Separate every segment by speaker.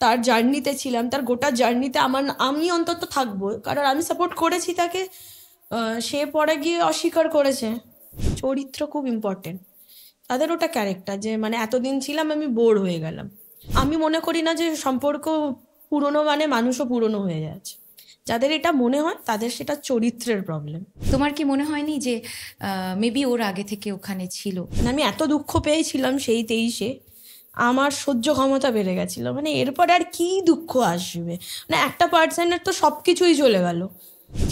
Speaker 1: তার জার্নিতে ছিলাম, তার গোটা জার্নিতে আমি অন্তত থাকবো, কারণ আমি সাপোর্ট করেছি তাকে। সে পরে গিয়ে অস্বীকার করেছে। চরিত্র খুব ইম্পর্টেন্ট, তাদের ওটা ক্যারেক্টার, যে মানে এতদিন ছিলাম আমি বোর হয়ে গেলাম। আমি মনে করি না যে সম্পর্ক পুরনো মানে মানুষও পুরনো হয়ে যাচ্ছে। যাদের এটা মনে হয় তাদের সেটা চরিত্রের প্রবলেম।
Speaker 2: তোমার কি মনে হয়নি যে মেবি ওর আগে থেকে ওখানে ছিল?
Speaker 1: আমি এত দুঃখ পেয়েছিলাম সেই 23-এ, আমার সহ্য ক্ষমতা বেড়ে গেছিল। মানে এরপর আর কি দুঃখ আসবে, মানে একটা পার্সনের তো সব কিছুই চলে গেল।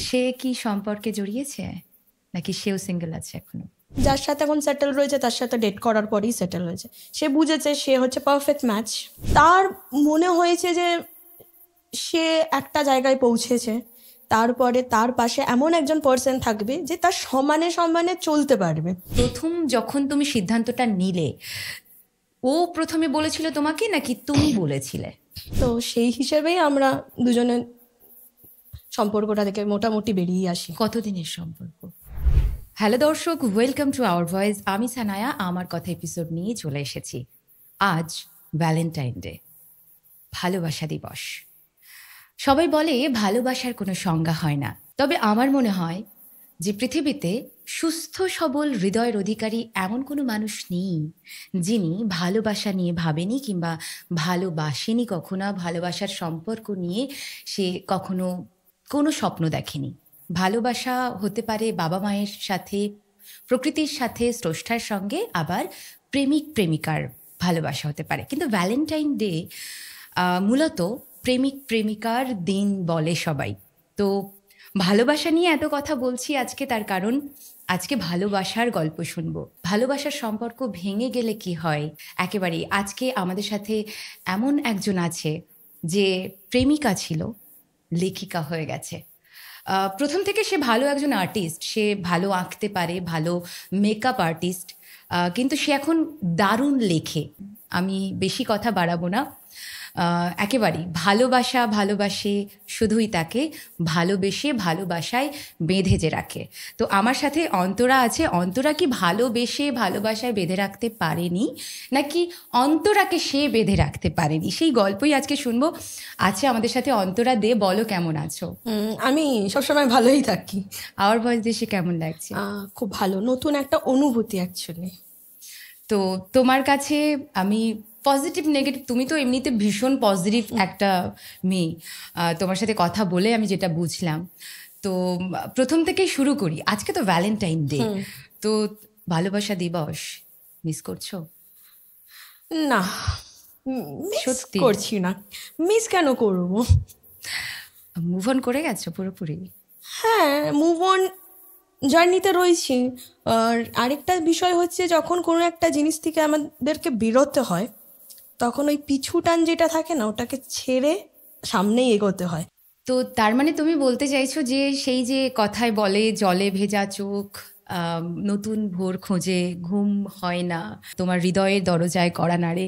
Speaker 2: সে কি সম্পর্কে জড়িয়েছে নাকি সেও সিঙ্গেল আছে এখনো?
Speaker 1: যার সাথে এখন সেটেল রয়েছে তার সাথে ডেট করার পরেই সেটেল হয়েছে। সে বুঝেছে সে হচ্ছে পারফেক্ট ম্যাচ। তার মনে হয়েছে যে সে একটা জায়গায় পৌঁছেছে, তারপরে তার পাশে এমন একজন পার্সন থাকবে যে তার সমানে সমানে চলতে পারবে।
Speaker 2: প্রথম যখন তুমি সিদ্ধান্তটা নিলে, ও প্রথমে বলেছিল তোমাকে নাকি তুমি বলেছিলে?
Speaker 1: তো সেই হিসেবেই আমরা দুজনে সম্পর্কটা থেকে মোটামুটি বেরিয়ে আসি।
Speaker 2: কতদিনের সম্পর্ক? হ্যালো দর্শক, ওয়েলকাম টু আওয়ার ভয়েস। আমি সানায়া আমার কথা এপিসোড নিয়ে চলে এসেছি। আজ ভ্যালেন্টাইন ডে, ভালোবাসা দিবস। সবাই বলে ভালোবাসার কোনো সংজ্ঞা হয় না, তবে আমার মনে হয় যে পৃথিবীতে সুস্থ সবল হৃদয়ের অধিকারী এমন কোনো মানুষ নেই যিনি ভালোবাসা নিয়ে ভাবেনি কিংবা ভালোবাসেনি কখনো, ভালোবাসার সম্পর্ক নিয়ে সে কখনো কোনো স্বপ্ন দেখেনি। ভালোবাসা হতে পারে বাবা মায়ের সাথে, প্রকৃতির সাথে, স্রষ্টার সঙ্গে, আবার প্রেমিক প্রেমিকার ভালোবাসা হতে পারে। কিন্তু ভ্যালেন্টাইন ডে মূলত প্রেমিক প্রেমিকার দিন বলে সবাই। তো ভালোবাসা নিয়ে এত কথা বলছি আজকে, তার কারণ আজকে ভালোবাসার গল্প শুনবো। ভালোবাসার সম্পর্ক ভেঙে গেলে কি হয় একেবারেই। আজকে আমাদের সাথে এমন একজন আছে যে প্রেমিকা ছিল, লেখিকা হয়ে গেছে। প্রথম থেকে সে ভালো একজন আর্টিস্ট, সে ভালো আঁকতে পারে, ভালো মেকআপ আর্টিস্ট, কিন্তু সে এখন দারুণ লেখে। আমি বেশি কথা বাড়াবো না, একেবারেই ভালোবাসে, শুধুই তাকে ভালোবেসে ভালোবাসায় বেঁধে যে রাখে। তো আমার সাথে অন্তরা আছে। অন্তরা কি ভালোবেসে ভালোবাসায় বেঁধে রাখতে পারেনি, নাকি অন্তরাকে সে বেঁধে রাখতে পারেনি, সেই গল্পই আজকে শুনবো। আছে আমাদের সাথে অন্তরা দে। বলো, কেমন আছো?
Speaker 1: আমি সবসময় ভালোই থাকি।
Speaker 2: আওয়ার ভয়েস দেশে কেমন লাগছে?
Speaker 1: খুব ভালো, নতুন একটা অনুভূতি অ্যাকচুয়ালি।
Speaker 2: তো তোমার কাছে আমি পজিটিভ নেগেটিভ, তুমি তো এমনিতে ভীষণ পজিটিভ একটা মেয়ে, তোমার সাথে কথা বলে আমি যেটা বুঝলাম। তো প্রথম থেকেই শুরু করি। আজকে তো ভ্যালেন্টাইন ডে, তো ভালোবাসা দিবস মিস করছো?
Speaker 1: না, মিস করছি না। মিস কেন করবো?
Speaker 2: মুভ অন করে গেছো পুরোপুরি?
Speaker 1: হ্যাঁ, মুভ অন জার্নিতে রয়েছি। আর আরেকটা বিষয় হচ্ছে, যখন কোনো একটা জিনিস থেকে আমাদেরকে বেরোতে হয় তখন ওই পিছু টান যেটা থাকে না, ওটাকে ছেড়ে সামনেই এগোতে হয়।
Speaker 2: তো তার মানে তুমি বলতে চাইছো যে সেই যে কথায় বলে জলে ভেজা চোখ, নতুন ভোর খোঁজে, ঘুম হয় না, তোমার হৃদয়ের দরজায় কড়া নাড়ে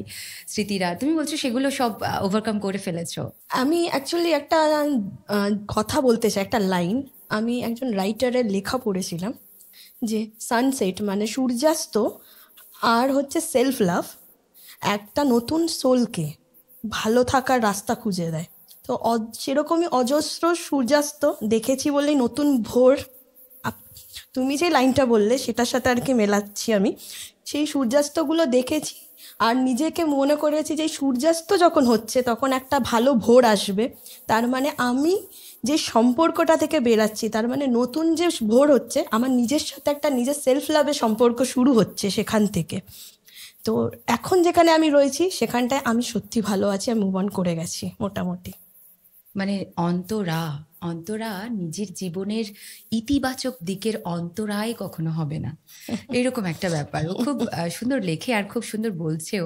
Speaker 2: স্মৃতিরা, তুমি বলছো সেগুলো সব ওভারকাম করে ফেলেছো?
Speaker 1: আমি অ্যাকচুয়ালি একটা কথা বলতে চাই, একটা লাইন। আমি একজন রাইটারের লেখা পড়েছিলাম যে সানসেট মানে সূর্যাস্ত আর হচ্ছে সেলফ লাভ একটা নতুন সোলকে ভালো থাকার রাস্তা খুঁজে দেয়। তো সেরকমই অজস্র সূর্যাস্ত দেখেছি বলেই নতুন ভোর। তুমি যে লাইনটা বললে সেটার সাথে আর কি মেলাচ্ছি আমি। সেই সূর্যাস্তগুলো দেখেছি আর নিজেকে মনে করেছি যে সূর্যাস্ত যখন হচ্ছে তখন একটা ভালো ভোর আসবে। তার মানে আমি যে সম্পর্কটা থেকে বেরাচ্ছি, তার মানে নতুন যে ভোর হচ্ছে, আমার নিজের সাথে একটা নিজের সেলফ লাভের সম্পর্ক শুরু হচ্ছে সেখান থেকে। তো এখন যেখানে আমি রয়েছি সেখানটায় আমি সত্যি ভালো আছি, আমি মুভ অন করে গেছি মোটামুটি।
Speaker 2: মানে অন্তরা নিজের জীবনের ইতিবাচক দিকের অন্তরায় কখনো হবে না, এরকম একটা ব্যাপার। ও খুব সুন্দর লেখে আর খুব সুন্দর বলছেও।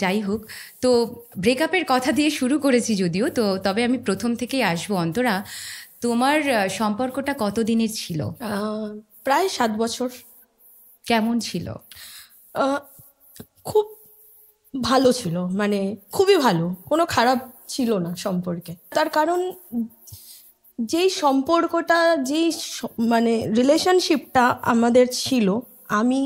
Speaker 2: যাই হোক, তো ব্রেকআপের কথা দিয়ে শুরু করেছি যদিও, তো তবে আমি প্রথম থেকেই আসবো। অন্তরা, তোমার সম্পর্কটা কতদিনের ছিল?
Speaker 1: প্রায় 7 বছর।
Speaker 2: কেমন ছিল?
Speaker 1: খুব ভালো ছিল, মানে খুবই ভালো, কোনো খারাপ ছিল না সম্পর্কে। তার কারণ যেই সম্পর্কটা, যেই মানে রিলেশনশিপটা আমাদের ছিল, আমি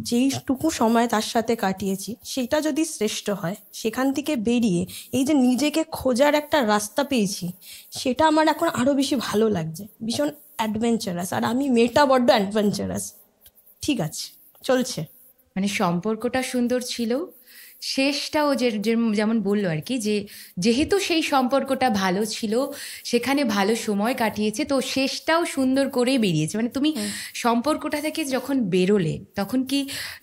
Speaker 1: যেইটুকু সময় তার সাথে কাটিয়েছি সেটা যদি শ্রেষ্ঠ হয়, সেখান থেকে বেরিয়ে এই যে নিজেকে খোঁজার একটা রাস্তা পেয়েছি, সেটা আমার এখন আরও বেশি ভালো লাগছে, ভীষণ অ্যাডভেঞ্চারাস। আর আমি মেয়েটা বড্ড অ্যাডভেঞ্চারাস। ঠিক আছে, চলছে।
Speaker 2: মানে সম্পর্কটা সুন্দর ছিল, শেষটাও যেমন বললো আর কি, যে যেহেতু সেই সম্পর্কটা ভালো ছিল, সেখানে ভালো সময় কাটিয়েছে, তো শেষটাও সুন্দর করেই বেরিয়েছে। মানে তুমি সম্পর্কটা থেকে যখন বেরোলে তখন কি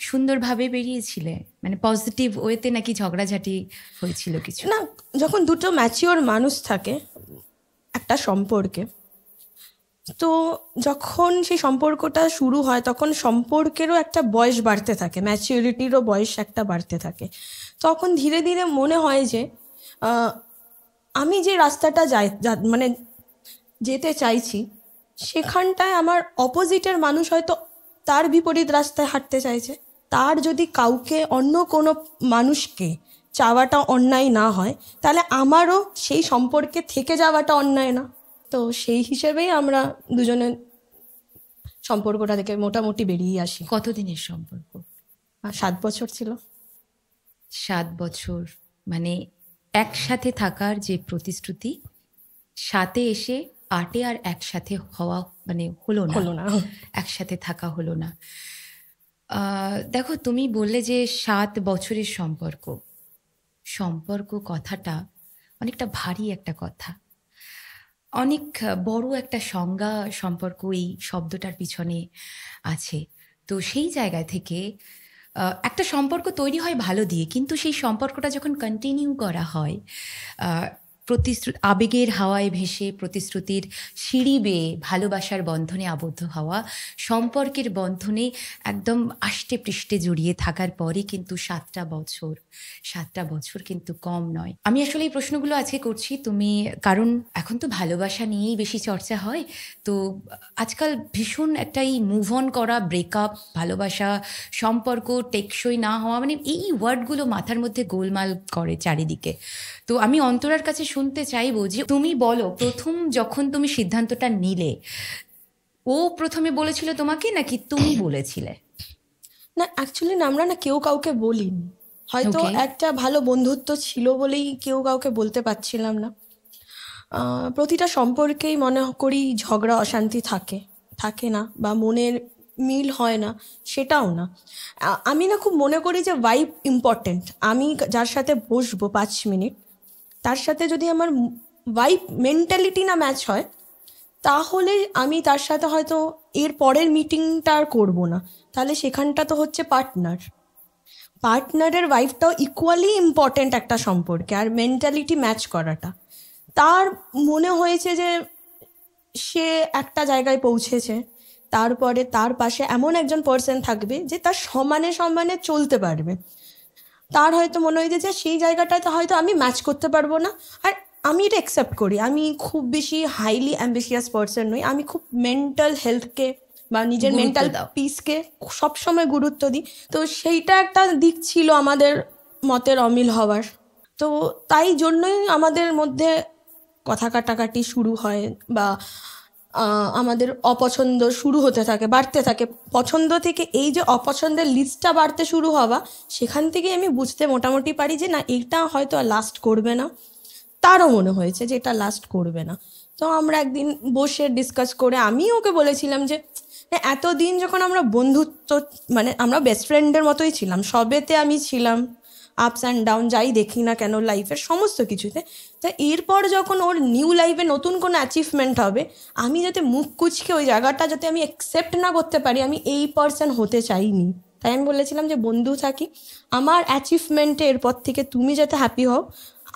Speaker 2: সুন্দরভাবে বেরিয়েছিলে, মানে পজিটিভ ওয়েতে, নাকি ঝগড়াঝাটি হয়েছিল কিছু?
Speaker 1: না, যখন দুটো ম্যাচিওর মানুষ থাকে একটা সম্পর্কে, তো যখন সেই সম্পর্কটা শুরু হয় তখন সম্পর্কেরও একটা বয়স বাড়তে থাকে, ম্যাচিউরিটিরও বয়স একটা বাড়তে থাকে। তখন ধীরে ধীরে মনে হয় যে আমি যে রাস্তাটা মানে যেতে চাইছি, সেখানটায় আমার অপোজিটের মানুষ হয়তো তার বিপরীত রাস্তায় হাঁটতে চাইছে। তার যদি কাউকে, অন্য কোনো মানুষকে চাওয়াটা অন্যায় না হয়, তাহলে আমারও সেই সম্পর্কে থেকে যাওয়াটা অন্যায় না। তো সেই হিসেবেই আমরা দুজনে সম্পর্কটা থেকে মোটামুটি বেরিয়ে আসি।
Speaker 2: কতদিনের সম্পর্ক?
Speaker 1: 7 বছর ছিল।
Speaker 2: 7 বছর, মানে একসাথে থাকার যে প্রতিশ্রুতি, 7-এ এসে 8-এ আর একসাথে হওয়া মানে হলো না, একসাথে থাকা হলো না। দেখো, তুমি বললে যে 7 বছরের সম্পর্ক কথাটা অনেকটা ভারী একটা কথা, অনেক বড় একটা সংজ্ঞা সম্পর্ক এই শব্দটার পিছনে আছে। তো সেই জায়গা থেকে একটা সম্পর্ক তৈরি হয় ভালো দিয়ে, কিন্তু সেই সম্পর্কটা যখন কন্টিনিউ করা হয় আবেগের হাওয়ায় ভেসে, প্রতিশ্রুতির সিঁড়ি বেয়ে ভালোবাসার বন্ধনে আবদ্ধ হওয়া, সম্পর্কের বন্ধনে একদম আষ্টে পৃষ্ঠে জড়িয়ে থাকার পরে কিন্তু 7টা বছর কিন্তু কম নয়। আমি আসলে এই প্রশ্নগুলো আজকে করছি কারণ এখন তো ভালোবাসা নিয়েই বেশি চর্চা হয়। তো আজকাল ভীষণ একটা এই মুভ অন করা, ব্রেকআপ, ভালোবাসা, সম্পর্ক টেকসই না হওয়া, মানে এই ওয়ার্ডগুলো মাথার মধ্যে গোলমাল করে চারিদিকে। তো আমি অন্তরার কাছে শুনতে চাইবো যে তুমি বলো, প্রথম যখন তুমি সিদ্ধান্তটা নিলে, ও প্রথমে বলেছিল তোমাকে নাকি তুমি বলেছিলে?
Speaker 1: না, অ্যাকচুয়ালি আমরা কেউ কাউকে বলিনি। হয়তো একটা ভালো বন্ধুত্ব ছিল বলেই কেউ কাউকে বলতে পারছিলাম না। প্রতিটা সম্পর্কেই মনে করি ঝগড়া অশান্তি থাকে না, বা মনের মিল হয় না, সেটাও না। আমি খুব মনে করি যে ভাইব ইম্পর্টেন্ট। আমি যার সাথে বসবো 5 মিনিট, তার সাথে যদি আমার ভাইব, মেন্টালিটি না ম্যাচ হয়, তাহলে আমি তার সাথে হয়তো এর পরের মিটিংটা আর করবো না। তাহলে সেখানটা তো হচ্ছে পার্টনারের ভাইবটাও ইকুয়ালি ইম্পর্টেন্ট একটা সম্পর্কে, আর মেন্টালিটি ম্যাচ করাটা। তার মনে হয়েছে যে সে একটা জায়গায় পৌঁছেছে, তারপরে তার পাশে এমন একজন পার্সন থাকবে যে তার সমানে সমানে চলতে পারবে। তার হয়তো মনে হয়েছে যে সেই জায়গাটাতে হয়তো আমি ম্যাচ করতে পারবো না। আর আমি এটা অ্যাকসেপ্ট করি, আমি খুব বেশি হাইলি অ্যাম্বিশিয়াস পার্সন নই। আমি খুব মেন্টাল হেলথকে বা নিজের মেন্টাল পিসকে সবসময় গুরুত্ব দিই। তো সেইটা একটা দিক ছিল আমাদের মতের অমিল হওয়ার। তো তাই জন্যই আমাদের মধ্যে কথা কাটাকাটি শুরু হয়, বা আমাদের অপছন্দ শুরু হতে থাকে, বাড়তে থাকে। পছন্দ থেকে এই যে অপছন্দের লিস্টটা বাড়তে শুরু হওয়া, সেখান থেকে আমি বুঝতে মোটামুটি পারি যে না, এটা হয়তো আর লাস্ট করবে না। তারও মনে হয়েছে যে এটা লাস্ট করবে না। তো আমরা একদিন বসে ডিসকাস করে আমি ওকে বলেছিলাম যে এতদিন যখন আমরা বন্ধুত্ব, মানে আমরা বেস্ট ফ্রেন্ডের মতোই ছিলাম, সবেতে আমি ছিলাম, আপস অ্যান্ড ডাউন যাই দেখি না কেন লাইফের সমস্ত কিছুতে। তা এরপর যখন ওর নিউ লাইফে নতুন কোনো অ্যাচিভমেন্ট হবে, আমি যাতে মুখ কুচকে ওই জায়গাটা যাতে আমি অ্যাকসেপ্ট না করতে পারি, আমি এই পার্সন হতে চাইনি। তাই আমি বলেছিলাম যে বন্ধু থাকি, আমার অ্যাচিভমেন্টে এরপর থেকে তুমি যাতে হ্যাপি হও,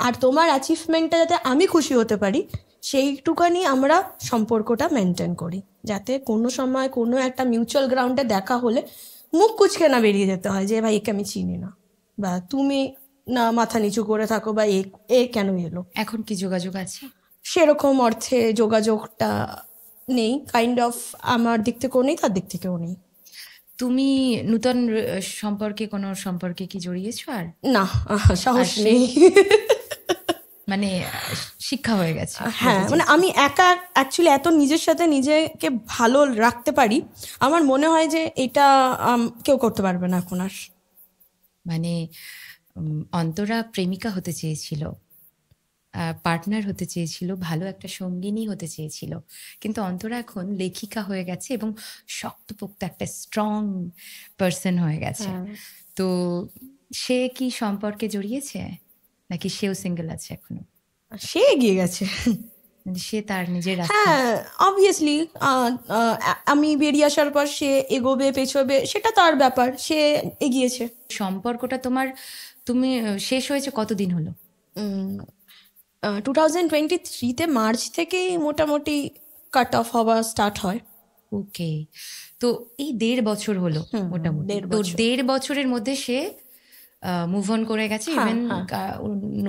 Speaker 1: আর তোমার অ্যাচিভমেন্টে যাতে আমি খুশি হতে পারি, সেইটুকানি আমরা সম্পর্কটা মেনটেন করি, যাতে কোনো সময় কোনো একটা মিউচুয়াল গ্রাউন্ডে দেখা হলে মুখ কুচকে না বেরিয়ে যেতে হয় যে ভাই একে আমি চিনি না, বা তুমি না মাথা নিচু করে থাকো, বা এ কেন এলো।
Speaker 2: এখন কি যোগাযোগ আছে?
Speaker 1: সেরকম অর্থে যোগাযোগটা নেই, কাইন্ড অফ। আমার দিক থেকেও নেই, তার দিক থেকেও নেই।
Speaker 2: তুমি নূতন কোনো সম্পর্কে কি জড়িয়েছো? আর
Speaker 1: না, সাহস নেই।
Speaker 2: মানে শিক্ষা হয়ে গেছে।
Speaker 1: হ্যাঁ, মানে আমি একা অ্যাকচুয়ালি এত নিজের সাথে নিজেকে ভালো রাখতে পারি, আমার মনে হয় যে এটা কেউ করতে পারবে না এখন আর।
Speaker 2: মানে অন্তরা প্রেমিকা হতে চেয়েছিল, পার্টনার হতে চেয়েছিল, ভালো একটা সঙ্গিনী হতে চেয়েছিল, কিন্তু অন্তরা এখন লেখিকা হয়ে গেছে এবং শক্তপোক্ত একটা স্ট্রং পার্সন হয়ে গেছে। তো সে কি সম্পর্কে জড়িয়েছে নাকি সেও সিঙ্গেল আছে এখনো?
Speaker 1: সে এগিয়ে গেছে।
Speaker 2: মানে সে তার নিজের রাস্তা।
Speaker 1: হ্যাঁ, অবভিয়াসলি আমি বেরিয়ে আসার পর সে এগোবে পেছোবে সেটা তার ব্যাপার, সে এগিয়েছে।
Speaker 2: সম্পর্কটা তুমি শেষ হয়েছে কতদিন হলো?
Speaker 1: 2023-তে মার্চ থেকেই মোটামুটি কাট অফ হওয়া স্টার্ট হয়।
Speaker 2: ওকে, তো এই 1.5 বছর হলো মোটামুটি।
Speaker 1: 1.5
Speaker 2: তো
Speaker 1: বছর।
Speaker 2: 1.5 বছরের মধ্যে সে মুভ অন করে গেছে, ইভেন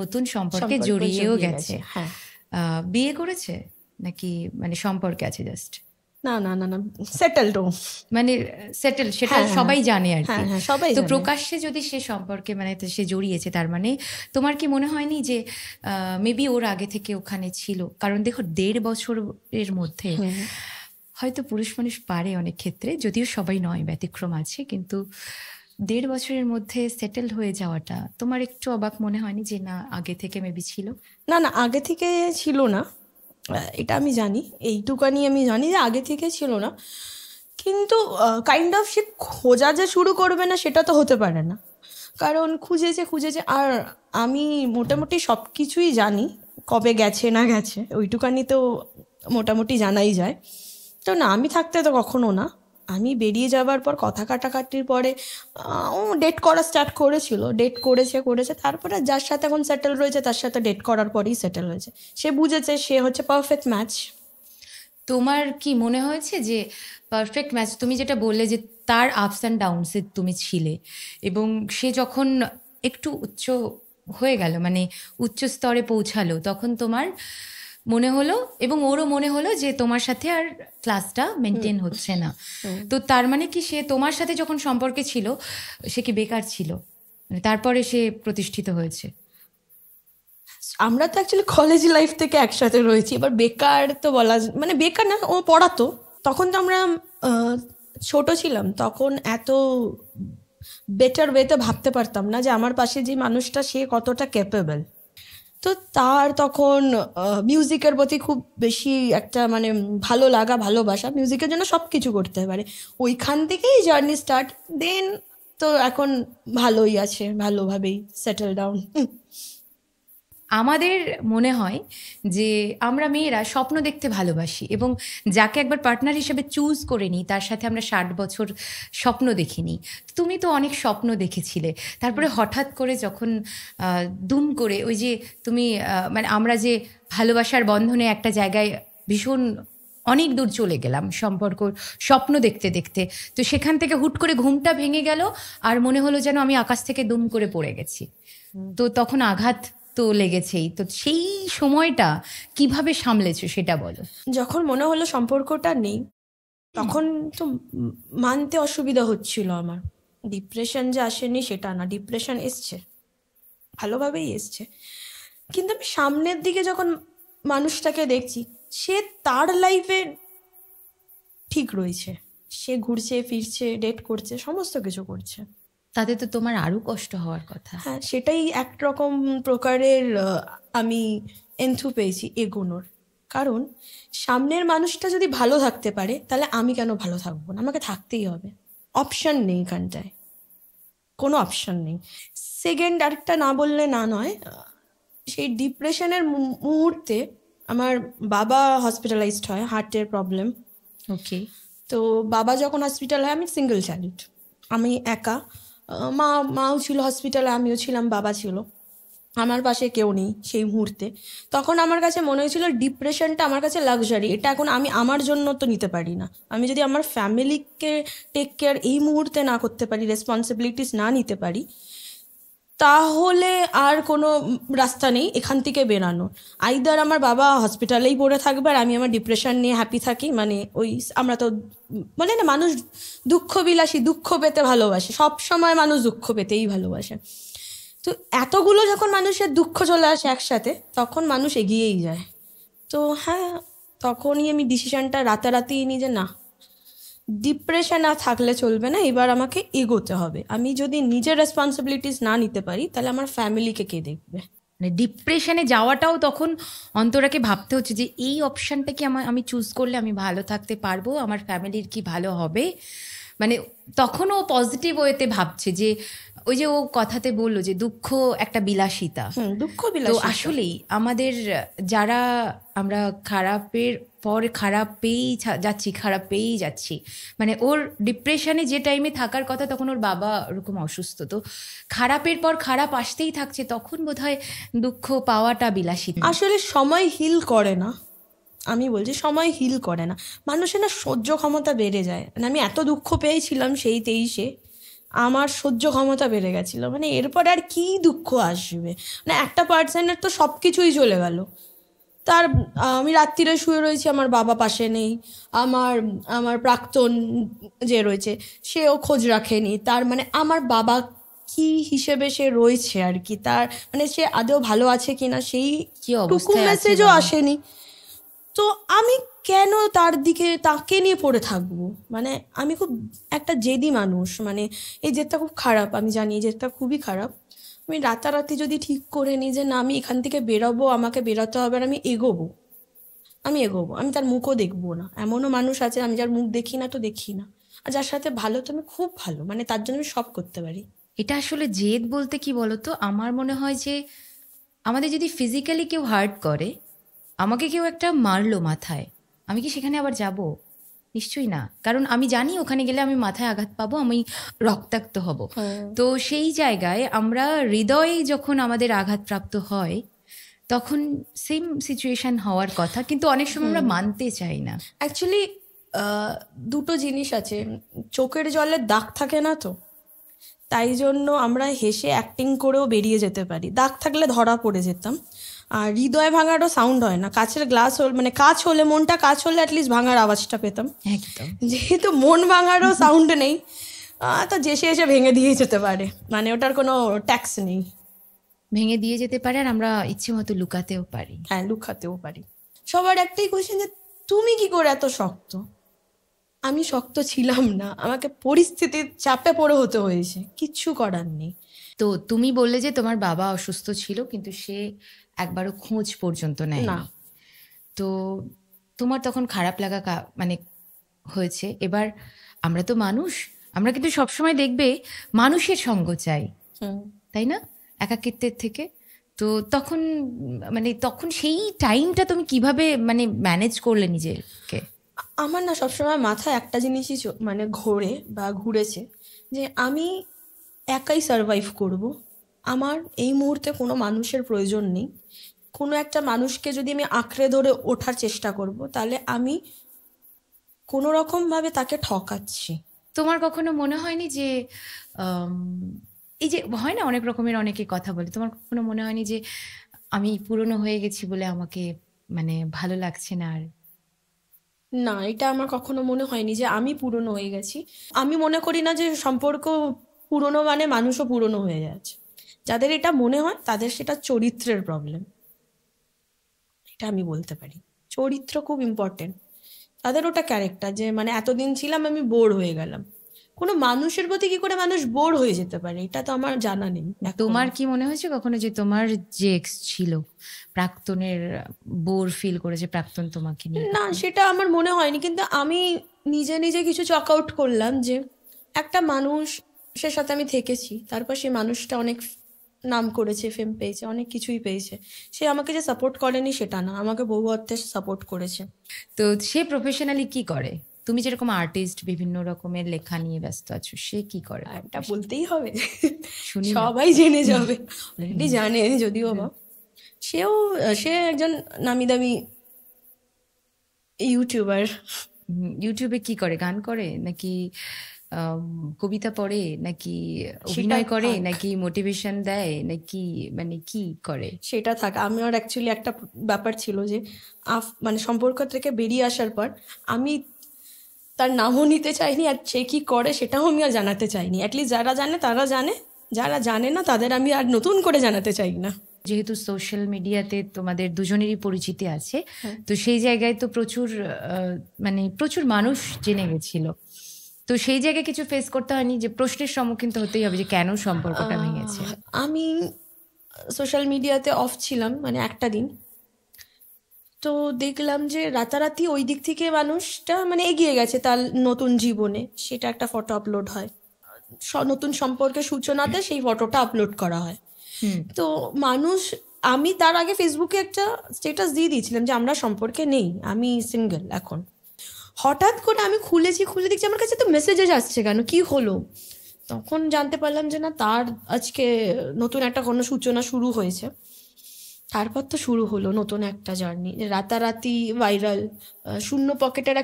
Speaker 2: নতুন সম্পর্কে জড়িয়েও গেছে।
Speaker 1: হ্যাঁ,
Speaker 2: বিয়ে করেছে নাকি মানে সম্পর্কে আছে জাস্ট?
Speaker 1: না না না না, সেটেলড।
Speaker 2: মানে সেটেল, সেটা সবাই জানে আর কি।
Speaker 1: সবাই
Speaker 2: তো প্রকাশ্যে যদি সে সম্পর্কে মানে সে জড়িয়েছে, তার মানে তোমার কি মনে হয়নি যে মেবি ওর আগে থেকে ওখানে ছিল? কারণ দেখো 1.5 বছরের মধ্যে হয়তো পুরুষ মানুষ পারে অনেক ক্ষেত্রে, যদিও সবাই নয়, ব্যতিক্রম আছে, কিন্তু 1.5 বছরের মধ্যে সেটেল হয়ে যাওয়াটা তোমার একটু অবাক মনে হয়নি যে না আগে থেকে মেবি ছিল?
Speaker 1: না না, আগে থেকে ছিল না, এটা আমি জানি, এইটুকানি আমি জানি যে আগে থেকে ছিল না, কিন্তু কাইন্ড অফ সে খোঁজা যে শুরু করবে না সেটা তো হতে পারে না, কারণ খুঁজেছে। আর আমি মোটামুটি সব কিছুই জানি, কবে গেছে না গেছে ওইটুকানি তো মোটামুটি জানাই যায়। তো না, আমি থাকতে তো কখনো না। আমি বেরিয়ে যাবার পর কথা কাটাকাটির পরে ও ডেট করা স্টার্ট করেছিল, ডেট করেছে, তারপরে যার সাথে এখন সেটেল রয়েছে তার সাথে ডেট করার পরেই সেটেল হয়েছে। সে বুঝেছে সে হচ্ছে পারফেক্ট ম্যাচ।
Speaker 2: তোমার কি মনে হয়েছে যে পারফেক্ট ম্যাচ? তুমি যেটা বললে যে তার আপস অ্যান্ড ডাউনসে তুমি ছিলে, এবং সে যখন একটু উচ্চ হয়ে গেল, মানে উচ্চ স্তরে পৌঁছালো, তখন তোমার মনে হলো এবং ওরও মনে হলো যে তোমার সাথে আর ক্লাসটা মেনটেন হচ্ছে না। তো তার মানে কি সে তোমার সাথে যখন সম্পর্কে ছিল সে কি বেকার ছিল? মানে তারপরে সে প্রতিষ্ঠিত হয়েছে।
Speaker 1: আমরা তো অ্যাকচুয়ালি কলেজ লাইফ থেকে একসাথে রয়েছি, এবার বেকার তো বলা, মানে বেকার না, ও পড়াতো, তখন তো আমরা ছোট ছিলাম, তখন এত বেটার ওয়েতে ভাবতে পারতাম না যে আমার পাশে যে মানুষটা সে কতটা ক্যাপেবল। তো তার তখন মিউজিকের প্রতি খুব বেশি একটা মানে ভালো লাগা, ভালোবাসা, মিউজিকের জন্য সব কিছু করতে পারে, ওইখান থেকেই জার্নি স্টার্ট। দেন তো এখন ভালোই আছে, ভালোভাবেই সেটেল ডাউন।
Speaker 2: আমাদের মনে হয় যে আমরা মেয়েরা স্বপ্ন দেখতে ভালোবাসি, এবং যাকে একবার পার্টনার হিসেবে চুজ করে নিই তার সাথে আমরা 60 বছর স্বপ্ন দেখিনি। তুমি তো অনেক স্বপ্ন দেখেছিলে, তারপরে হঠাৎ করে যখন দুম করে ওই যে তুমি মানে আমরা যে ভালোবাসার বন্ধনে একটা জায়গায় ভীষণ অনেক দূর চলে গেলাম সম্পর্ক স্বপ্ন দেখতে দেখতে, তো সেখান থেকে হুট করে ঘুমটা ভেঙে গেল আর মনে হলো যেন আমি আকাশ থেকে দুম করে পড়ে গেছি। তো তখন আঘাত তো লেগেছেই। তো সেই সময়টা কিভাবে সামলেছো সেটা বলো।
Speaker 1: যখন মনে হলো সম্পর্কটা নেই তখন তো মানতে অসুবিধা হচ্ছিল আমার। ডিপ্রেশন যে আসেনি সেটা না, ডিপ্রেশন এসছে, ভালোভাবেই এসছে, কিন্তু আমি সামনের দিকে যখন মানুষটাকে দেখছি সে তার লাইফে ঠিক রয়েছে, সে ঘুরছে ফিরছে, ডেট করছে, সমস্ত কিছু করছে,
Speaker 2: তাতে তো তোমার আরো কষ্ট হওয়ার কথা।
Speaker 1: হ্যাঁ, সেটাই একরকম প্রকারের আমি এন্থু পেয়েছি এগোনোর। কারণ সামনের মানুষটা যদি ভালো থাকতে পারে তাহলে আমি কেন ভালো থাকবো না, আমাকে থাকতেই হবে, অপশান নেই এখানটায়, কোনো অপশান নেই। সেকেন্ড আরেকটা না বললে না নয়, সেই ডিপ্রেশনের মুহূর্তে আমার বাবা হসপিটালাইজড হয়, হার্টের প্রবলেম।
Speaker 2: ওকে।
Speaker 1: তো বাবা যখন হসপিটাল হয়, আমি সিঙ্গেল চাইল্ড, আমি একা, মাও ছিল হসপিটালে, আমিও ছিলাম, বাবা ছিল, আমার পাশে কেউ নেই সেই মুহূর্তে। তখন আমার কাছে মনে হয়েছিল ডিপ্রেশনটা আমার কাছে লাক্সারি, এটা এখন আমি আমার জন্য তো নিতে পারি না, আমি যদি আমার ফ্যামিলিকে টেক কেয়ার এই মুহূর্তে না করতে পারি, রেসপন্সিবিলিটিস না নিতে পারি, তাহলে আর কোনো রাস্তা নেই এখান থেকে বেরানোর। আইদার আমার বাবা হসপিটালেই পড়ে থাকবে আর আমি আমার ডিপ্রেশন নিয়ে হ্যাপি থাকি, মানে ওই আমরা তো বলে না মানুষ দুঃখ বিলাসী, দুঃখ পেতে ভালোবাসে, সব সময় মানুষ দুঃখ পেতেই ভালোবাসে। তো এতগুলো যখন মানুষের দুঃখ চলে আসে একসাথে, তখন মানুষ এগিয়েই যায়। তো হ্যাঁ, তখনই আমি ডিসিশনটা রাতারাতি নিই যে না, ডিপ্রেশন আর থাকলে চলবে না, এবার আমাকে এগোতে হবে। আমি যদি নিজের রেসপন্সিবিলিটিস না নিতে পারি, তাহলে আমার ফ্যামিলিকে কে দেখবে?
Speaker 2: মানে ডিপ্রেশনে যাওয়াটাও তখন অন্তরাকে ভাবতে হচ্ছে যে এই অপশানটা কি আমি চুজ করলে আমি ভালো থাকতে পারবো, আমার ফ্যামিলির কি ভালো হবে। মানে তখন ও পজিটিভ ওয়েতে ভাবছে যে ওই যে ও কথাতে বললো যে দুঃখ একটা বিলাসিতা।
Speaker 1: দুঃখ
Speaker 2: তো
Speaker 1: বিলাসিতা।
Speaker 2: আসলেই আমাদের যারা আমরা খারাপের পর খারাপ পেয়েই যাচ্ছি, খারাপ পেয়েই যাচ্ছি। মানে ওর ডিপ্রেশনে যে টাইমে থাকার কথা, তখন ওর বাবা ওরকম অসুস্থ, তো খারাপের পর খারাপ আসতেই থাকছে, তখন বোধহয় দুঃখ পাওয়াটা বিলাসিতা।
Speaker 1: আসলে সময় হিল করে না, আমি বলছি সময় হিল করে না। মানুষের না সহ্য ক্ষমতা বেড়ে যায়। মানে আমি এত দুঃখ পেয়েছিলাম সেই 23-এ, আমার সহ্য ক্ষমতা বেড়ে গেছিলো। মানে এরপর আর কি দুঃখ আসবে? মানে একটা পার্সনের তো সব কিছুই চলে গেল। তার আমি রাত্রিরে শুয়ে রয়েছি, আমার বাবা পাশে নেই, আমার আমার প্রাক্তন যে রয়েছে সেও খোঁজ রাখেনি। তার মানে আমার বাবা কি হিসেবে সে রয়েছে আর কি, তার মানে সে আদৌ ভালো আছে কিনা সেই
Speaker 2: কি
Speaker 1: টুকু
Speaker 2: অবস্থায় আছে
Speaker 1: মেসেজও
Speaker 2: বাবা?
Speaker 1: আসেনি। তো আমি কেন তাকে নিয়ে পড়ে থাকবো? মানে আমি খুব একটা জেদি মানুষ। মানে এই জেদটা খুব খারাপ, আমি জানি এই জেদটা খুবই খারাপ। আমি রাতারাতি যদি ঠিক করে নিই যে না, আমি এখান থেকে বেরোবো, আমাকে বেরোতে হবে, আর আমি এগোবো, আমি তার মুখও দেখবো না। এমনও মানুষ আছে আমি যার মুখ দেখি না তো দেখি না, আর যার সাথে ভালো তো আমি খুব ভালো, মানে তার জন্য আমি সব করতে পারি।
Speaker 2: এটা আসলে জেদ বলতে কি বলতো, আমার মনে হয় যে আমাদের যদি ফিজিক্যালি কেউ হার্ট করে, আমাকে কেউ একটা মারলো মাথায়, আমি কি সেখানে আবার যাব? নিশ্চয়ই না, কারণ আমি জানি ওখানে গেলে আমি মাথায় আঘাত পাবো, আমি রক্তাক্ত হব। তো সেই জায়গায় আমরা হৃদয়ে যখন আমাদের আঘাতপ্রাপ্ত হয়, তখন সেম সিচুয়েশন হওয়ার কথা, কিন্তু অনেক সময় আমরা মানতে চাই না।
Speaker 1: অ্যাকচুয়ালি দুটো জিনিস আছে, চোখের জলে দাগ থাকে না, তো তাই জন্য আমরা হেসে অ্যাক্টিং করেও বেরিয়ে যেতে পারি। দাগ থাকলে ধরা পড়ে যেতাম। আর হৃদয় ভাঙারও সাউন্ড হয় না। কাচের গ্লাস মানে কাচ হলে, মনটা কাচ হলে অ্যাটলিস্ট ভাঙার আওয়াজটা পেতাম।
Speaker 2: একদম।
Speaker 1: যেহেতু মন ভাঙারও সাউন্ড নেই, তো যে সে এসে ভেঙে দিয়ে যেতে পারে, মানে ওটার কোনো ট্যাক্স নেই।
Speaker 2: ভেঙে দিয়ে যেতে পারে, আর আমরা ইচ্ছে মতো লুকাতেও পারি।
Speaker 1: হ্যাঁ, লুকাতেও পারি। সবার একটাই কোয়েশ্চেন যে তুমি কি করে এত শক্ত? আমি শক্ত ছিলাম না, আমাকে পরিস্থিতির চাপে পড়ে হতে হয়েছে, কিচ্ছু করার নেই।
Speaker 2: তো তুমি বললে যে তোমার বাবা অসুস্থ ছিল, কিন্তু সে একবারও খোঁজ পর্যন্ত নেয়
Speaker 1: না।
Speaker 2: না। তো তোমার তখন খারাপ লাগা মানে হয়েছে। এবার আমরা তো মানুষ, আমরা কিন্তু সবসময় দেখবে মানুষের সঙ্গ চাই, তাই না, একাকিত্বের থেকে। তো তখন মানে তখন সেই টাইমটা তুমি কিভাবে মানে ম্যানেজ করলে নিজেকে?
Speaker 1: আমার না সবসময় মাথায় একটা জিনিসই মানে ঘোরে বা ঘুরেছে, যে আমি একাই সারভাইভ করব। আমার এই মুহূর্তে কোনো মানুষের প্রয়োজন নেই। কোনো একটা মানুষকে যদি আমি আঁকড়ে ধরে ওঠার চেষ্টা করব, তাহলে আমি কোনো রকমভাবে তাকে ঠকাচ্ছি।
Speaker 2: তোমার কখনো মনে হয়নি যে এই যে হয় না অনেক রকমের অনেকে কথা বলে, তোমার কখনো মনে হয়নি যে আমি পুরনো হয়ে গেছি বলে আমাকে মানে ভালো লাগছে না আর?
Speaker 1: না, এটা আমার কখনো মনে হয়নি যে আমি পুরনো হয়ে গেছি। আমি মনে করি না যে সম্পর্ক পুরনো মানে মানুষও পুরনো হয়ে যাচ্ছে। যাদের এটা মনে হয় তাদের সেটা চরিত্রের প্রবলেম, এটা আমি বলতে পারি। চরিত্র খুব ইম্পর্টেন্ট। তাদের ওটা ক্যারেক্টার, যে মানে এতদিন ছিলাম, আমি বোর হয়ে গেলাম। কোনো মানুষের প্রতি কি করে মানুষ বোর হয়ে যেতে পারে, এটা তো আমার জানা নেই।
Speaker 2: তোমার কি মনে হয়েছে কখনো যে তোমার যে এক্স ছিল প্রাক্তনের বোর ফিল করেছে প্রাক্তন তোমাকে নিয়ে?
Speaker 1: না, সেটা আমার মনে হয়নি, কিন্তু আমি নিজে নিজে কিছু চক আউট করলাম যে একটা মানুষের সাথে আমি থেকেছি, তারপর সেই মানুষটা অনেক নাম করেছে, ফেম পেয়েছে, অনেক কিছুই পেয়েছে। সে আমাকে যে সাপোর্ট করেনি সেটা না, আমাকে বহু অর্থে সাপোর্ট করেছে।
Speaker 2: তো সে প্রফেশনালি কি করে? তুমি যেরকম আর্টিস্ট, বিভিন্ন রকমের লেখা নিয়ে ব্যস্ত আছো, সে কি করে?
Speaker 1: এটা বলতেই হবে,
Speaker 2: শুনি না।
Speaker 1: সবাই জেনে যাবে, অলরেডি জানে যদিও বা। সে একজন নামি দামি ইউটিউবার।
Speaker 2: ইউটিউবে কি করে? গান করে নাকি কবিতা পড়ে নাকি অভিনয় করে নাকি মোটিভেশন দেয় নাকি মানে কি করে?
Speaker 1: সেটা থাক। আমার অ্যাকচুয়ালি একটা ব্যাপার ছিল যে মানে সম্পর্ক থেকে বেরিয়ে আসার পর আমি তার নামও নিতে চাইনি, আর সে কি করে সেটাও আমি আর জানাতে চাইনি। অ্যাটলিস্ট যারা জানে তারা জানে, যারা জানে না তাদের আমি আর নতুন করে জানাতে চাই না।
Speaker 2: যেহেতু সোশ্যাল মিডিয়াতে তোমাদের দুজনেরই পরিচিতি আছে, তো সেই জায়গায় তো প্রচুর মানে প্রচুর মানুষ জেনে গেছিল, তো সেই জায়গায় কিছু ফেস করতে হয়নি যে প্রশ্নের সম্মুখীন তো হতেই হবে যে কেন সম্পর্কটা ভেঙেছে?
Speaker 1: আমি সোশ্যাল মিডিয়াতে অফ ছিলাম মানে একটা দিন, তো দেখলাম যে রাতারাতি ওই দিক থেকে মানুষটা মানে এগিয়ে গেছে তার নতুন জীবনে, সেটা একটা ফটো আপলোড হয়, নতুন সম্পর্কের সূচনাতে সেই ফটোটা আপলোড করা হয়। তো মানুষ, আমি তার আগে ফেসবুকে একটা স্ট্যাটাস দিয়ে দিয়েছিলাম যে আমরা সম্পর্কে নেই, আমি সিঙ্গেল এখন। হঠাৎ করে আমি খুলে দেখছি আমার কাছে তো মেসেজেস আসছে, কেন, কি হলো? তখন জানতে পারলাম যে না, তার আজকে নতুন একটা কোনো সূচনা শুরু হয়েছে। তারপর তো শুরু হলো নতুন একটা জার্নি, রাতারাতি ভাইরাল। শূন্য পকেটের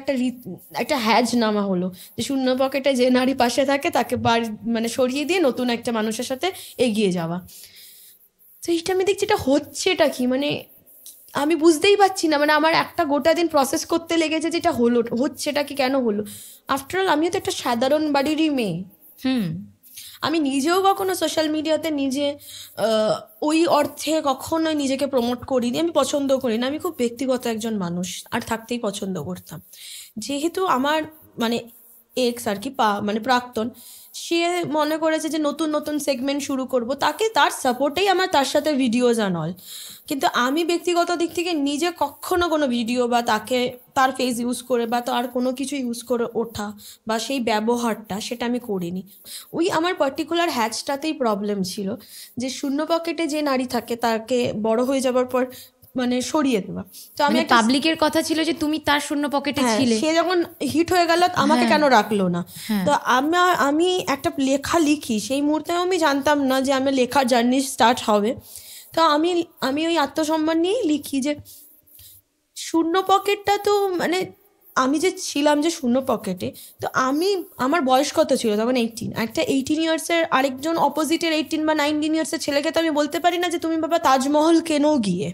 Speaker 1: একটা হ্যাজ নামা হলো যে শূন্য পকেটে যে নারী পাশে থাকে তাকে মানে সরিয়ে দিয়ে নতুন একটা মানুষের সাথে এগিয়ে যাওয়া। তো এইটা আমি দেখছি, এটা হচ্ছেটা কি, মানে আমি বুঝতেই পারছি না। মানে আমার একটা গোটা দিন প্রসেস করতে লেগেছে যে এটা হচ্ছেটা কি, কেন হলো। আফটারঅল আমিও তো একটা সাধারণ বাড়িরই মেয়ে। আমি নিজেও কখনো সোশ্যাল মিডিয়াতে নিজে ওই অর্থে কখনোই নিজেকে প্রমোট করিনি, আমি পছন্দ করি না। আমি খুব ব্যক্তিগত একজন মানুষ, আর থাকতেই পছন্দ করতাম। যেহেতু আমার মানে এক্স আর কি, মানে প্রাক্তন, সে মনে করেছে যে নতুন নতুন সেগমেন্ট শুরু করব, তার সাপোর্টেই আমার তার সাথে ভিডিওজ অ্যান্ড অল। কিন্তু আমি ব্যক্তিগত দিক থেকে নিজে কখনো কোনো ভিডিও বা তার ফেস ইউজ করে বা তার কোনো কিছু ইউজ করে ওঠা বা সেই ব্যবহারটা, সেটা আমি করিনি। ওই আমার পার্টিকুলার হ্যাচটাতেই প্রবলেম ছিল যে শূন্য পকেটে যে নারী থাকে তাকে বড় হয়ে যাবার পর মানে সরিয়ে দেওয়া। তো আমি
Speaker 2: পাবলিকের কথা ছিল যে তুমি তার শূন্য পকেটে ছিলে,
Speaker 1: সে যখন হিট হয়ে গেল আমাকে কেন রাখলো না। তো আমি একটা লেখা লিখি, সেই মুহূর্তে আমি জানতাম না যে আমার লেখার জার্নি স্টার্ট হবে। তো আমি ওই আত্মসম্মান নিয়েই লিখি যে শূন্য পকেটটা তো মানে আমি যে ছিলাম যে শূন্য পকেটে, তো আমার বয়স কত ছিল তখন? 18। একটা 18 ইয়ার্সের আরেকজন অপোজিটের 18 বা 19 ইয়ার্সের ছেলেকে তো আমি বলতে পারি না যে তুমি বাবা তাজমহল কেনো গিয়ে,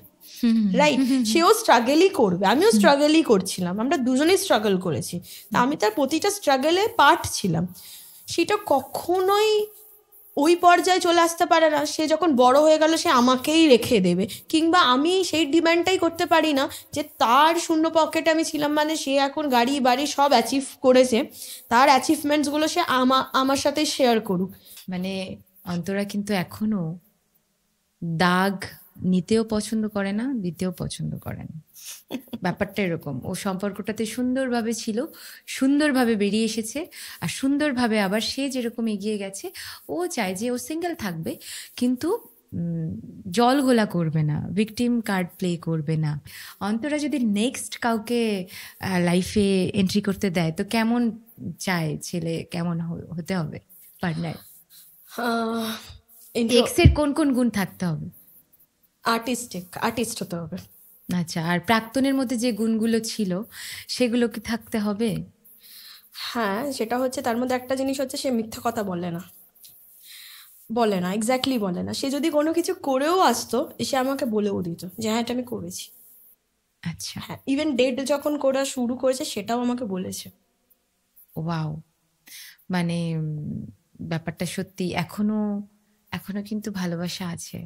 Speaker 1: রাইট? সেও স্ট্রাগলই করবে, আমিও স্ট্রাগলই করছিলাম, আমরা দুজনেই স্ট্রাগল করেছি। তা আমি তার প্রতিটা স্ট্রাগলে পার্ট ছিলাম। সেটা কখনোই ওই পর্যায়ে চলে আসতে পারে না সে যখন বড় হয়ে গেল সে আমাকেই রেখে দেবে, কিংবা আমি সেই ডিমান্ডটাই করতে পারি না যে তার শূন্য পকেটে আমি ছিলাম মানে সে এখন গাড়ি বাড়ি সব অ্যাচিভ করেছে, তার অ্যাচিভমেন্টসগুলো সে আমার সাথে শেয়ার করুক।
Speaker 2: মানে অন্তরা কিন্তু এখনো দাগ নিতেও পছন্দ করে না, দিতেও পছন্দ করে না। ব্যাপারটা এরকম, ও সম্পর্কটাতে সুন্দরভাবে ছিল, সুন্দরভাবে বেরিয়ে এসেছে, আর সুন্দরভাবে আবার সে যেরকম এগিয়ে গেছে ও চায় যে ও সিঙ্গেল থাকবে, কিন্তু জল ঘোলা করবে না, ভিকটিম কার্ড প্লে করবে না। অন্তরা যদি নেক্সট কাউকে লাইফে এন্ট্রি করতে দেয় তো কেমন চায় ছেলে, কেমন হতে হবে পার্টনার? এক্সের কোন কোন গুণ থাকতে হবে?
Speaker 1: আর্টিস্ট হতে হবে।
Speaker 2: আচ্ছা, আর প্রাক্তনের মধ্যে যে গুণগুলো ছিল সেগুলো কি থাকতে হবে?
Speaker 1: হ্যাঁ, সেটা হচ্ছে তার মধ্যে একটা জিনিস হচ্ছে সে মিথ্যা কথা বলে না, এক্স্যাক্টলি বলে না। সে যদি কোনো কিছু করেও আসতো সে আমাকে বলেও দিত যে হ্যাঁ এটা আমি করেছি।
Speaker 2: আচ্ছা,
Speaker 1: হ্যাঁ, ইভেন ডেট যখন করা শুরু করেছে সেটাও আমাকে বলেছে।
Speaker 2: ওয়াও, মানে ব্যাপারটা সত্যি এখনো কিন্তু ভালোবাসা আছে।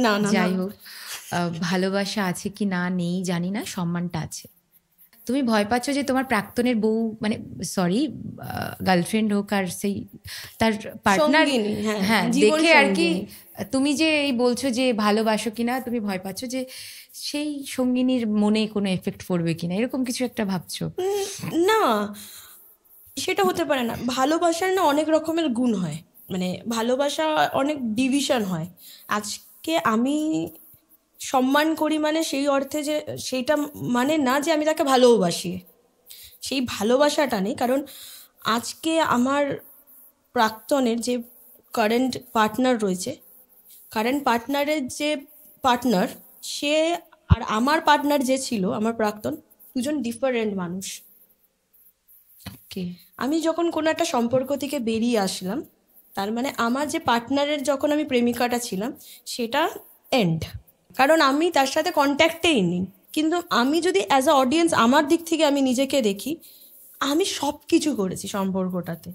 Speaker 1: না
Speaker 2: যাই হোক, ভালোবাসা আছে কি না নেই জানি না, সম্মানটা আছে। তুমি ভয় পাচ্ছ যে তোমার প্রাক্তনের বউ, মানে সরি গার্লফ্রেন্ড হোক আর সেই তার পার্টনার, হ্যাঁ দেখে আর কি, তুমি যে এই বলছো যে ভালোবাসো কিনা, তুমি ভয় পাচ্ছ যে সেই সঙ্গিনীর মনে কোনো এফেক্ট পড়বে কিনা, এরকম কিছু একটা ভাবছো?
Speaker 1: না, সেটা হতে পারে না। ভালোবাসার না অনেক রকমের গুণ হয়, মানে ভালোবাসা অনেক ডিভিশন হয়। আজকে আমি সম্মান করি মানে সেই অর্থে যে সেইটা মানে না যে আমি তাকে ভালোবাসি, সেই ভালোবাসাটা নেই। কারণ আজকে আমার প্রাক্তনের যে কারেন্ট পার্টনার রয়েছে, কারেন্ট পার্টনারের যে পার্টনার সে আর আমার পার্টনার যে ছিল আমার প্রাক্তন, দুজন ডিফারেন্ট মানুষ। আমি যখন কোনো একটা সম্পর্ক থেকে বেরিয়ে আসলাম, তার মানে আমার যে পার্টনারের যখন আমি প্রেমিকাটা ছিলাম সেটা এন্ড, কারণ আমি তার সাথে কন্ট্যাক্টেই নেই। কিন্তু আমি যদি অ্যাজ আ অডিয়েন্স আমার দিক থেকে আমি নিজেকে দেখি, আমি সব কিছু করেছি সম্পর্কটাতে,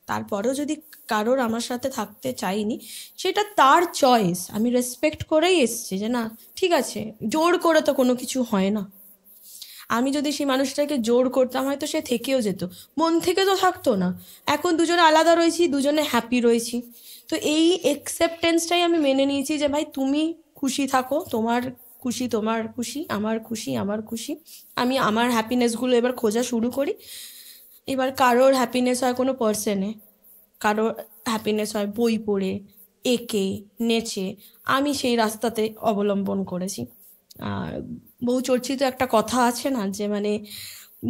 Speaker 1: তারপরেও যদি কারোর আমার সাথে থাকতে চাইনি, সেটা তার চয়েস, আমি রেসপেক্ট করেই এসছি যে না ঠিক আছে, জোর করে তো কোনো কিছু হয় না। আমি যদি সেই মানুষটাকে জোর করতাম হয়তো সে থেকেও যেত, মন থেকে তো থাকতো না। এখন দুজনে আলাদা রয়েছি, দুজনে হ্যাপি রয়েছি, তো এই একসেপ্টেন্সটাই আমি মেনে নিয়েছি যে ভাই তুমি খুশি থাকো, তোমার খুশি তোমার খুশি, আমার খুশি আমার খুশি। আমি আমার হ্যাপিনেসগুলো এবার খোঁজা শুরু করি। এবার কারোর হ্যাপিনেস হয় কোনো পার্সনে, কারোর হ্যাপিনেস হয় বই পড়ে, এঁকে, নেচে। আমি সেই রাস্তাতে অবলম্বন করেছি। আর বহু চর্চিত একটা কথা আছে না, যে মানে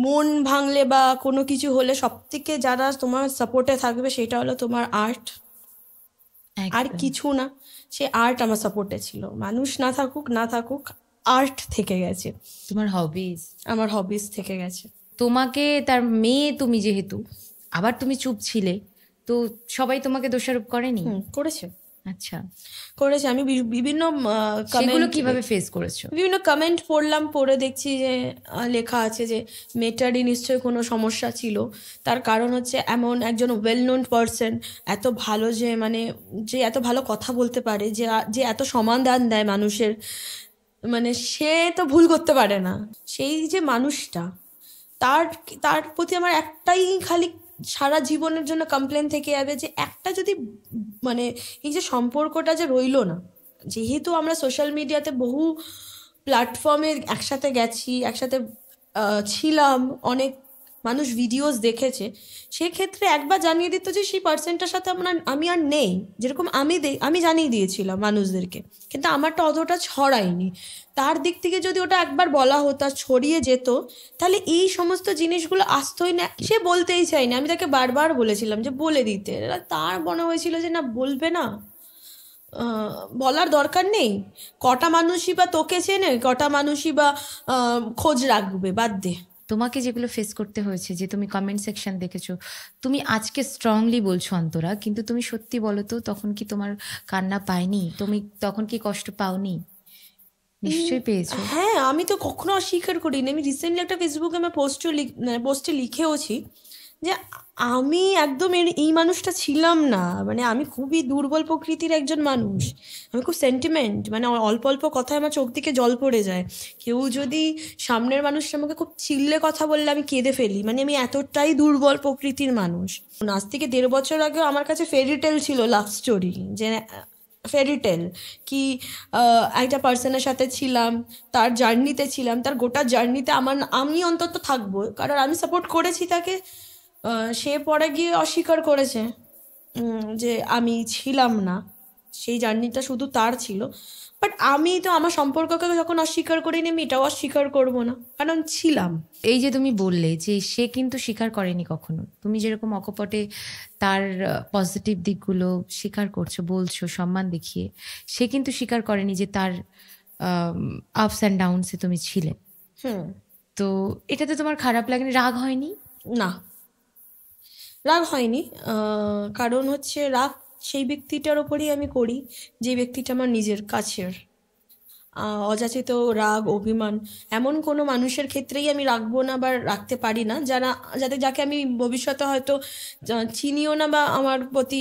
Speaker 1: মন ভাঙলে বা কোনো কিছু হলে সবথেকে যারা তোমার সাপোর্টে থাকবে সেটা হলো তোমার আর্ট, আর
Speaker 2: একদম।
Speaker 1: কিছু না। সে আর্ট আমার সাপোর্টে ছিল, মানুষ না থাকুক না থাকুক, আর্ট থেকে গেছে,
Speaker 2: তোমার হবিজ,
Speaker 1: আমার হবিস থেকে গেছে।
Speaker 2: তোমাকে তার মেয়ে তুমি যেহেতু, আবার তুমি চুপ ছিলে, তো সবাই তোমাকে দোষারোপ করেনি?
Speaker 1: করেছে
Speaker 2: আচ্ছা,
Speaker 1: করেছে। আমি বিভিন্ন
Speaker 2: সেগুলো
Speaker 1: কমেন্ট,
Speaker 2: কিভাবে ফেস করেছো?
Speaker 1: বিভিন্ন কমেন্ট পড়লাম, পড়ে দেখছি যে লেখা আছে যে মেয়েটারই নিশ্চয়ই কোনো সমস্যা ছিল। তার কারণ হচ্ছে এমন একজন ওয়েল নোন পারসন, এত ভালো, যে মানে যে এত ভালো কথা বলতে পারে, যে যে এত সমাধান দেয় মানুষের, মানে সে তো ভুল করতে পারে না। সেই যে মানুষটা, তার তার প্রতি আমার একটাই খালি সারা জীবনের জন্য কমপ্লেন থেকে যাবে, যে একটা যদি মানে এই যে সম্পর্কটা যে রইলো না, যেহেতু আমরা সোশ্যাল মিডিয়াতে বহু প্ল্যাটফর্মে একসাথে গেছি, একসাথে ছিলাম, অনেক মানুষ ভিডিওস দেখেছে, সেক্ষেত্রে একবার জানিয়ে দিত যে সেই পার্সনটার সাথে আমি আর নেই। যেরকম আমি জানিয়ে দিয়েছিলাম মানুষদেরকে, কিন্তু আমারটা অতটা ছড়ায়নি। তার দিক থেকে যদি ওটা একবার বলা হতো, ছড়িয়ে যেত, তাহলে এই সমস্ত জিনিসগুলো আসতোই না। সে বলতেই চাইনি, আমি তাকে বারবার বলেছিলাম যে বলে দিতে, তার মনে হয়েছিল যে না বলবে না, বলার দরকার নেই। কটা মানুষই বা তোকে চেনে, কটা মানুষই বা খোঁজ রাখবে, বাদ দে।
Speaker 2: তোমাকে যেগুলো ফেস করতে হয়েছে, যে তুমি কমেন্ট সেকশন দেখেছো, তুমি আজকে স্ট্রংলি বলছো অন্তরা, কিন্তু তুমি সত্যি বলো তো, তখন কি তোমার কান্না পায়নি? তুমি তখন কি কষ্ট পাওনি? নিশ্চয়ই পেয়েছো।
Speaker 1: হ্যাঁ, আমি তো কখনো অস্বীকার করিনি। আমি রিসেন্টলি একটা ফেসবুকে আমি পোস্টে লিখেওছি যে আমি একদম এই মানুষটা ছিলাম না। মানে আমি খুবই দুর্বল প্রকৃতির একজন মানুষ, আমি খুব সেন্টিমেন্ট, মানে অল্প অল্প কথায় আমার চোখ থেকে জল পড়ে যায়। কেউ যদি সামনের মানুষটা আমাকে খুব চিল্লে কথা বললে আমি কেঁদে ফেলি, মানে আমি এতটাই দুর্বল প্রকৃতির মানুষ। আজ থেকে 1.5 বছর আগেও আমার কাছে ফেরিটেল ছিল লাভ স্টোরি, যে ফেরিটেল কি একটা পার্সনের সাথে ছিলাম, তার জার্নিতে ছিলাম, তার গোটা জার্নিতে আমি অন্তত থাকবো, কারণ আমি সাপোর্ট করেছি তাকে। সে পরে গিয়ে অস্বীকার করেছে যে আমি ছিলাম না, সেই জার্নিটা শুধু তার ছিল। বাট আমি তো আমার সম্পর্ককে যখন অস্বীকার করিনি, আমি এটাও অস্বীকার করবো না, কারণ ছিলাম।
Speaker 2: এই যে তুমি বললে যে সে কিন্তু স্বীকার করেনি কখনো, তুমি যেরকম অকপটে তার পজিটিভ দিকগুলো স্বীকার করছো, বলছো সম্মান দেখিয়ে, সে কিন্তু স্বীকার করেনি যে তার আপস অ্যান্ড ডাউনসে তুমি ছিলে। তো এটাতে তোমার খারাপ লাগেনি, রাগ হয়নি?
Speaker 1: না, রাগ হয়নি। কারণ হচ্ছে রাগ সেই ব্যক্তিটার ওপরেই আমি করি যে ব্যক্তিটা আমার নিজের কাছের। অযাচিত রাগ, অভিমান এমন কোনো মানুষের ক্ষেত্রেই আমি রাখবো না বা রাখতে পারি না, যাকে আমি ভবিষ্যতে হয়তো চিনিও না, বা আমার প্রতি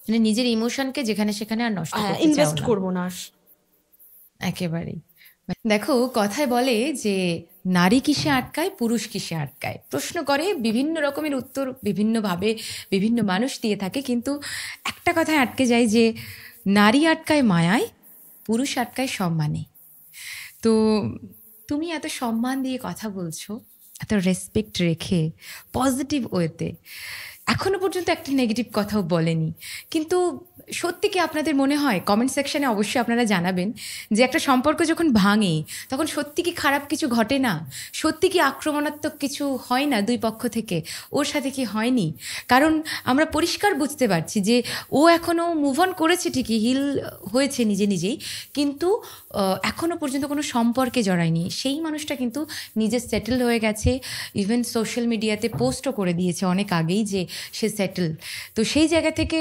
Speaker 2: মানে নিজের ইমোশনকে যেখানে সেখানে আর নষ্ট করতে চাও
Speaker 1: ইনভেস্ট
Speaker 2: না।
Speaker 1: করবো না আর।
Speaker 2: একেবারেই। দেখো, কথায় বলে যে নারী কিসে আটকায়, পুরুষ কিসে আটকায়, প্রশ্ন করে, বিভিন্ন রকমের উত্তর বিভিন্নভাবে বিভিন্ন মানুষ দিয়ে থাকে, কিন্তু একটা কথায় আটকে যায় যে নারী আটকায় মায়ায়, পুরুষ আটকায় সম্মানে। তো তুমি এত সম্মান দিয়ে কথা বলছো, এত রেসপেক্ট রেখে, পজিটিভ ওয়েতে, এখনো পর্যন্ত একটা নেগেটিভ কথাও বলেনি, কিন্তু সত্যি কি আপনাদের মনে হয়? কমেন্ট সেকশনে অবশ্যই আপনারা জানাবেন যে একটা সম্পর্ক যখন ভাঙে তখন সত্যি কি খারাপ কিছু ঘটে না? সত্যি কি আক্রমণাত্মক কিছু হয় না দুই পক্ষ থেকে? ওর সাথে কি হয়নি? কারণ আমরা পরিষ্কার বুঝতে পারছি যে ও এখনও মুভ অন করেছে ঠিকই, হিল হয়েছে নিজে নিজেই, কিন্তু এখনও পর্যন্ত কোনো সম্পর্কে জড়ায়নি। সেই মানুষটা কিন্তু নিজে সেটেল হয়ে গেছে, ইভেন সোশ্যাল মিডিয়াতে পোস্টও করে দিয়েছে অনেক আগেই যে সে সেটেল। তো সেই জায়গা থেকে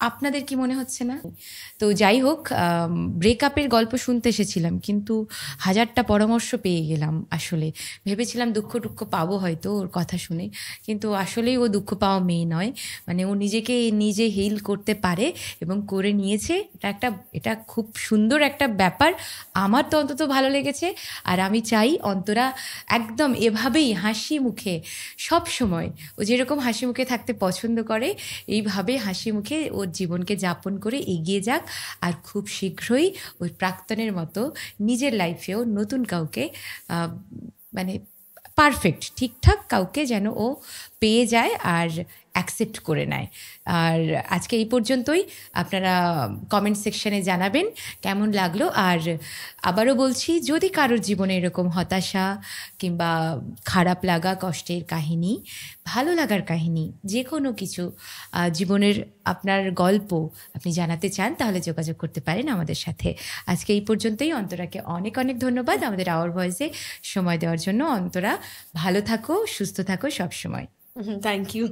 Speaker 2: আপনাদের কি মনে হচ্ছে না? তো যাই হোক, ব্রেকআপের গল্প শুনতে এসেছিলাম, কিন্তু হাজারটা পরামর্শ পেয়ে গেলাম। আসলে ভেবেছিলাম দুঃখ পাবো হয়তো ওর কথা শুনে, কিন্তু আসলেই ও দুঃখ পাওয়া মেয়ে নয়। মানে ও নিজেকে নিজে হিল করতে পারে এবং করে নিয়েছে। এটা খুব সুন্দর একটা ব্যাপার, আমার তো অন্তত ভালো লেগেছে। আর আমি চাই অন্তরা একদম এভাবেই হাসি মুখে সব সময়, ও যেরকম হাসি মুখে থাকতে পছন্দ করে, এইভাবে হাসি মুখে ওর জীবনকে যাপন করে এগিয়ে যাক। আর খুব শীঘ্রই ওই প্রাক্তনের মতো নিজের লাইফেও নতুন কাউকে মানে পারফেক্ট ঠিকঠাক কাউকে যেন ও পেয়ে যায় আর অ্যাকসেপ্ট করে নেয়। আর আজকে এই পর্যন্তই। আপনারা কমেন্ট সেকশনে জানাবেন কেমন লাগলো। আর আবারও বলছি, যদি কারোর জীবনে এরকম হতাশা কিংবা খারাপ লাগা, কষ্টের কাহিনী, ভালো লাগার কাহিনী, যে কোনো কিছু জীবনের আপনার গল্প আপনি জানাতে চান, তাহলে যোগাযোগ করতে পারেন আমাদের সাথে। আজকে এই পর্যন্তই। অন্তরাকে অনেক অনেক ধন্যবাদ আমাদের আওয়ার ভয়েসে সময় দেওয়ার জন্য। অন্তরা, ভালো থাকো, সুস্থ থাকো সবসময়।
Speaker 1: Thank you.